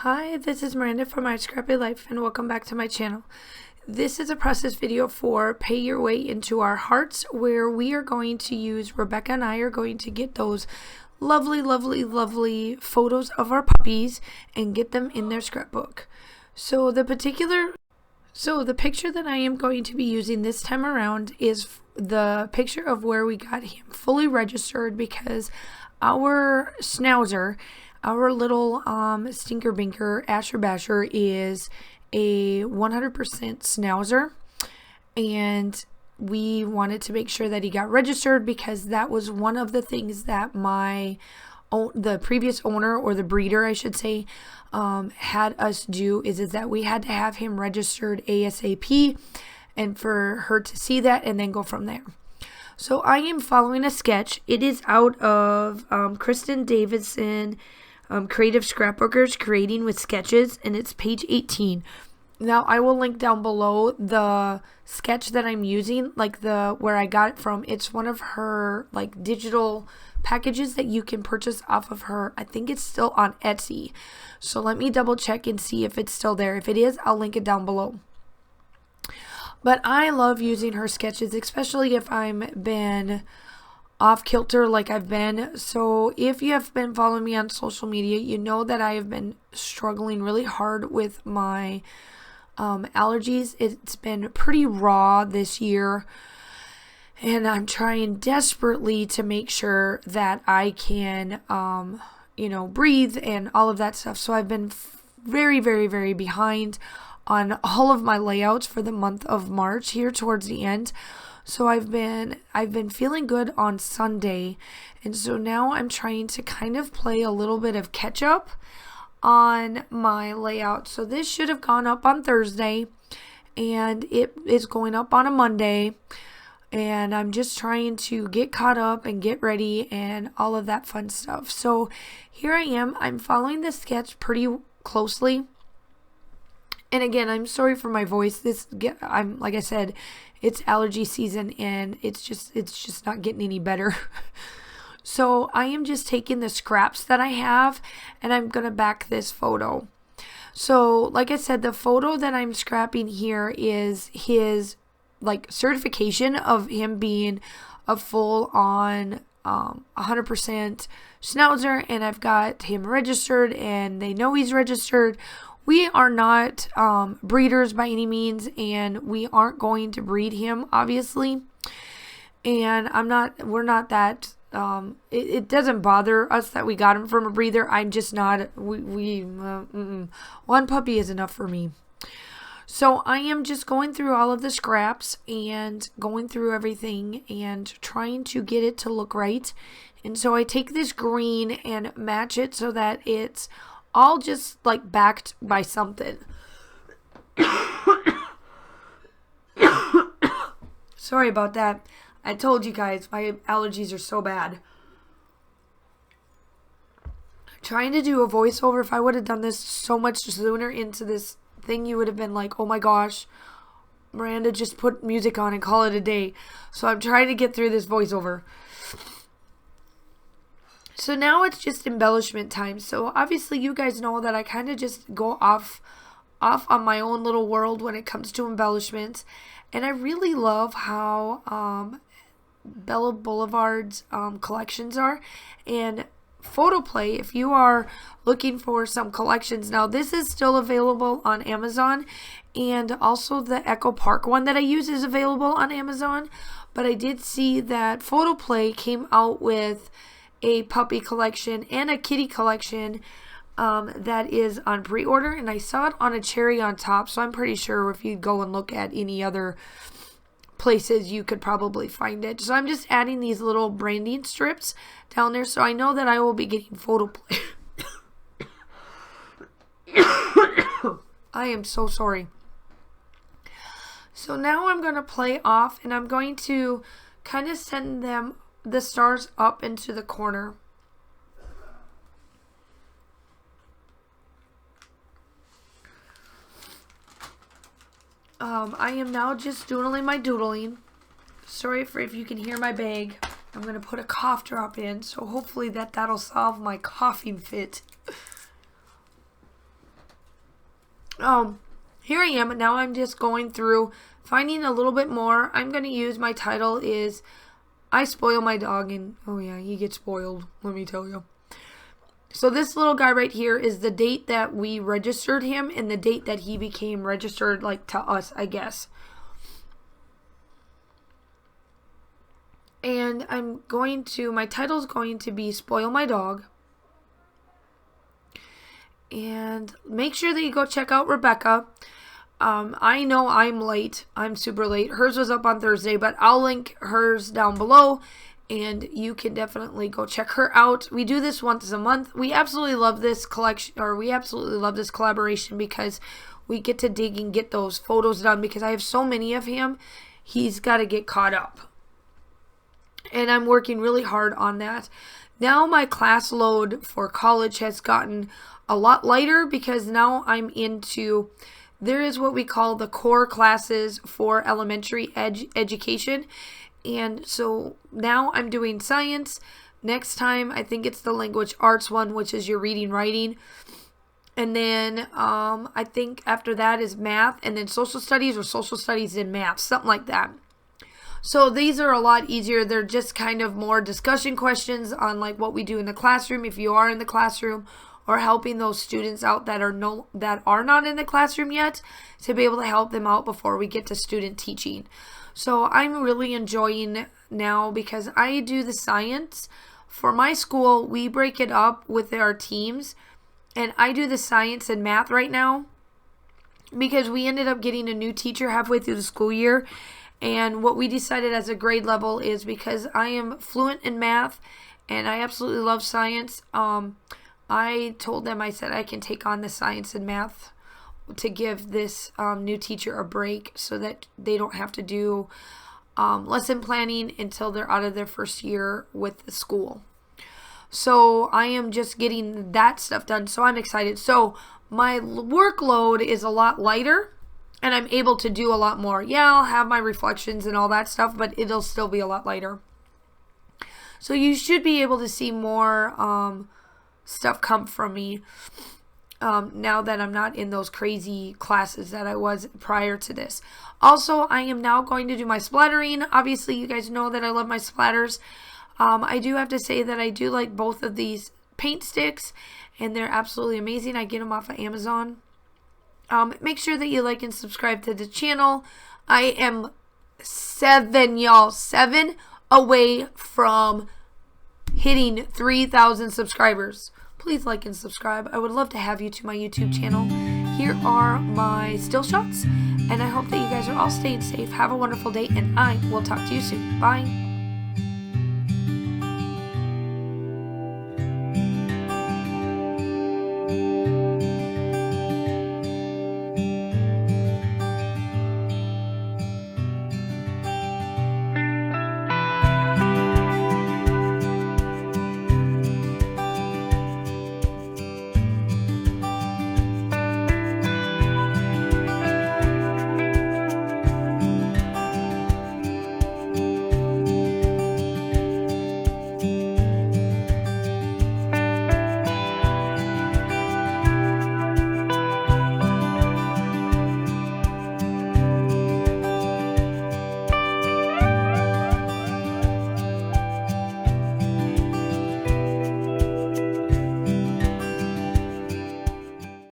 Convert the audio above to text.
Hi, this is Miranda from My Scrappy Life and welcome back to my channel. This is a process video for Pay Your Way Into Our Hearts, where we are going to use, Rebecca and I are going to get those lovely photos of our puppies and get them in their scrapbook. So the picture that I am going to be using this time around is the picture of where we got him fully registered, because our schnauzer, our little stinker binker Asher Basher, is a 100% schnauzer, and we wanted to make sure that he got registered because that was one of the things that the previous owner, or the breeder I should say, had us do, is that we had to have him registered ASAP, and for her to see that and then go from there. So I am following a sketch. It is out of Kristen Davidson, Creative Scrapbookers, Creating with Sketches, and it's page 18. Now I will link down below the sketch that I'm using, like where I got it from. It's one of her like digital packages that you can purchase off of her. I think it's still on Etsy. So let me double check and see if it's still there. If it is, I'll link it down below. But I love using her sketches, especially if I'm been off kilter like I've been. So if you have been following me on social media, you know that I have been struggling really hard with my allergies. It's been pretty raw this year, and I'm trying desperately to make sure that I can breathe and all of that stuff. So I've been very behind on all of my layouts for the month of March here towards the end. So I've been feeling good on Sunday, and so now I'm trying to kind of play a little bit of catch up on my layout. So this should have gone up on Thursday, and it is going up on a Monday, and I'm just trying to get caught up and get ready and all of that fun stuff. So here I am. I'm following the sketch pretty closely. And again, I'm sorry for my voice. I'm like I said, it's allergy season, and it's just not getting any better. So I am just taking the scraps that I have, and I'm gonna back this photo. So like I said, the photo that I'm scrapping here is his like certification of him being a full on 100% schnauzer, and I've got him registered, and they know he's registered. We are not breeders by any means, and we aren't going to breed him, obviously. And we're not that, it doesn't bother us that we got him from a breeder. I'm just not, one puppy is enough for me. So I am just going through all of the scraps and going through everything and trying to get it to look right. And so I take this green and match it so that it's all just like backed by something. Sorry about that. I told you guys my allergies are so bad. I'm trying to do a voiceover. If I would have done this so much sooner into this thing, you would have been like, oh my gosh, Miranda, just put music on and call it a day. So I'm trying to get through this voiceover. So now it's just embellishment time. So obviously you guys know that I kind of just go off on my own little world when it comes to embellishments. And I really love how Bella Boulevard's collections are. And Photoplay, if you are looking for some collections, now this is still available on Amazon. And also the Echo Park one that I use is available on Amazon. But I did see that Photoplay came out with a puppy collection and a kitty collection that is on pre-order, and I saw it on a cherry on top, so I'm pretty sure if you go and look at any other places you could probably find it. So I'm just adding these little branding strips down there, so I know that I will be getting Photoplay. I am so sorry. So now I'm going to play off, and I'm going to kind of send the stars up into the corner. I am now just doodling my doodling. Sorry for if you can hear my bag. I'm going to put a cough drop in, so hopefully that'll solve my coughing fit. here I am. Now I'm just going through, finding a little bit more. I'm going to use, my title is, I spoil my dog, and oh yeah, he gets spoiled, let me tell you. So this little guy right here is the date that we registered him and the date that he became registered, like, to us, I guess. And my title is going to be Spoil My Dog. And make sure that you go check out Rebecca. I know I'm late. I'm super late. Hers was up on Thursday, but I'll link hers down below. And you can definitely go check her out. We do this once a month. We absolutely love this collection, or we absolutely love this collaboration, because we get to dig and get those photos done, because I have so many of him. He's got to get caught up. And I'm working really hard on that. Now my class load for college has gotten a lot lighter, because now I'm into, there is what we call the core classes for elementary education. And so now I'm doing science. Next time, I think it's the language arts one, which is your reading, writing. And then I think after that is math, and then social studies, or social studies in math, something like that. So these are a lot easier. They're just kind of more discussion questions on like what we do in the classroom, if you are in the classroom, or helping those students out that are not in the classroom yet, to be able to help them out before we get to student teaching. So I'm really enjoying now, because I do the science. For my school, we break it up with our teams, and I do the science and math right now, because we ended up getting a new teacher halfway through the school year. And what we decided as a grade level is, because I am fluent in math and I absolutely love science, I told them, I said I can take on the science and math to give this new teacher a break, so that they don't have to do lesson planning until they're out of their first year with the school. So I am just getting that stuff done. So I'm excited. So my workload is a lot lighter, and I'm able to do a lot more. Yeah, I'll have my reflections and all that stuff, but it'll still be a lot lighter. So you should be able to see more stuff come from me now that I'm not in those crazy classes that I was prior to this. Also, I am now going to do my splattering. Obviously, you guys know that I love my splatters. I do have to say that I do like both of these paint sticks, and they're absolutely amazing. I get them off of Amazon. Make sure that you like and subscribe to the channel. I am 7 away from hitting 3,000 subscribers. Please like and subscribe. I would love to have you to my YouTube channel. Here are my still shots, and I hope that you guys are all staying safe. Have a wonderful day, and I will talk to you soon. Bye.